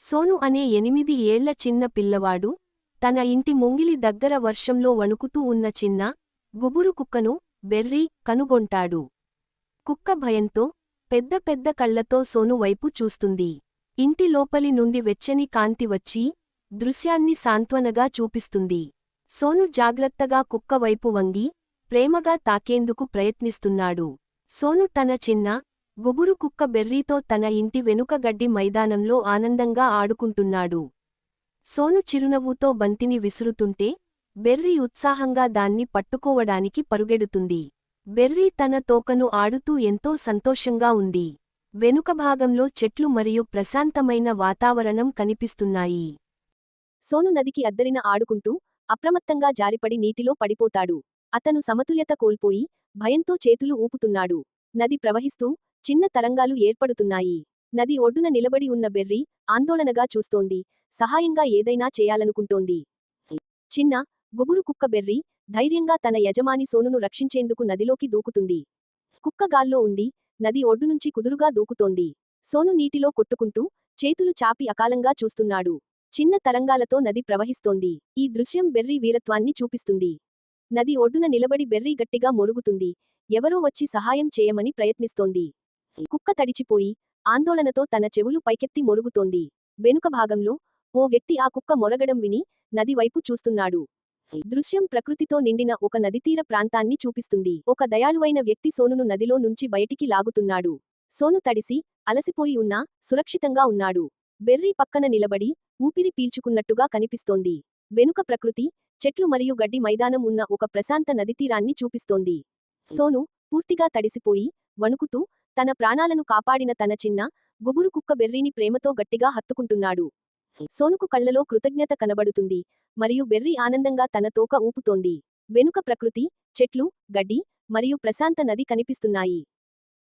సోను అనే 8 ఏళ్ల చిన్న పిల్లవాడు తన ఇంటి ముంగిలి దగ్గర వర్షంలో వణుకుతూ ఉన్న చిన్న గుబురు కుక్కను బెర్రీ కనుగొంటాడు. కుక్క భయంతో పెద్ద పెద్ద కళ్లతో సోను వైపు చూస్తుంది. ఇంటి లోపలి నుండి వెచ్చని కాంతి వచ్చి దృశ్యాన్ని సాంత్వనగా చూపిస్తుంది. సోను జాగ్రత్తగా కుక్క వైపు వంగి ప్రేమగా తాకేందుకు ప్రయత్నిస్తున్నాడు. సోను తన చిన్న గుబురు కుక్క బెర్రీతో తన ఇంటి వెనుక గడ్డి మైదానంలో ఆనందంగా ఆడుకుంటున్నాడు. సోను చిరునవ్వుతో బంతిని విసురుతుంటే బెర్రీ ఉత్సాహంగా దాన్ని పట్టుకోవడానికి పరుగెడుతుంది. బెర్రీ తన తోకను ఆడుతూ ఎంతో సంతోషంగా ఉంది. వెనుక భాగంలో చెట్లు మరియు ప్రశాంతమైన వాతావరణం కనిపిస్తున్నాయి. సోను నదికి అద్దరిన ఆడుకుంటూ అప్రమత్తంగా జారిపడి నీటిలో పడిపోతాడు. అతను సమతుల్యత కోల్పోయి భయంతో చేతులు ఊపుతున్నాడు. నది ప్రవహిస్తూ చిన్న తరంగాలు ఏర్పడుతున్నాయి. నది ఒడ్డున నిలబడి ఉన్న బెర్రీ ఆందోళనగా చూస్తోంది. సహాయంగా ఏదైనా చేయాలనుకుంటోంది. చిన్న గుబురు కుక్క బెర్రీ ధైర్యంగా తన యజమాని సోనును రక్షించేందుకు నదిలోకి దూకుతుంది. కుక్క గాల్లో ఉంది, నది ఒడ్డునుంచి కుదురుగా దూకుతోంది. సోను నీటిలో కొట్టుకుంటూ చేతులు చాపి అకాలంగా చూస్తున్నాడు. చిన్న తరంగాలతో నది ప్రవహిస్తోంది. ఈ దృశ్యం బెర్రీ వీరత్వాన్ని చూపిస్తుంది. నది ఒడ్డున నిలబడి బెర్రీ గట్టిగా మొరుగుతుంది. ఎవరో వచ్చి సహాయం చేయమని ప్రయత్నిస్తోంది. కుక్క తడిచిపోయి ఆందోళనతో తన చెవులు పైకెత్తి మొరుగుతోంది. వెనుక భాగంలో ఓ వ్యక్తి ఆ కుక్క మొరగడం విని నది వైపు చూస్తున్నాడు. దృశ్యం ప్రకృతితో నిండిన ఒక నదితీర ప్రాంతాన్ని చూపిస్తుంది. ఒక దయాళువైన వ్యక్తి సోనును నదిలో నుంచి బయటికి లాగుతున్నాడు. సోను తడిసి అలసిపోయి ఉన్నా సురక్షితంగా ఉన్నాడు. బెర్రీ పక్కన నిలబడి ఊపిరి పీల్చుకున్నట్టుగా కనిపిస్తోంది. వెనుక ప్రకృతి, చెట్లు మరియు గడ్డి మైదానం ఉన్న ఒక ప్రశాంత నదితీరాన్ని చూపిస్తోంది. సోను పూర్తిగా తడిసిపోయి వణుకుతూ తన ప్రాణాలను కాపాడిన తన చిన్న గుబురు కుక్క బెర్రీని ప్రేమతో గట్టిగా హత్తుకుంటున్నాడు. సోనుకు కళ్లలో కృతజ్ఞత కనబడుతుంది మరియు బెర్రీ ఆనందంగా తన తోక ఊపుతోంది. వెనుక ప్రకృతి, చెట్లు, గడ్డి మరియు ప్రశాంత నది కనిపిస్తున్నాయి.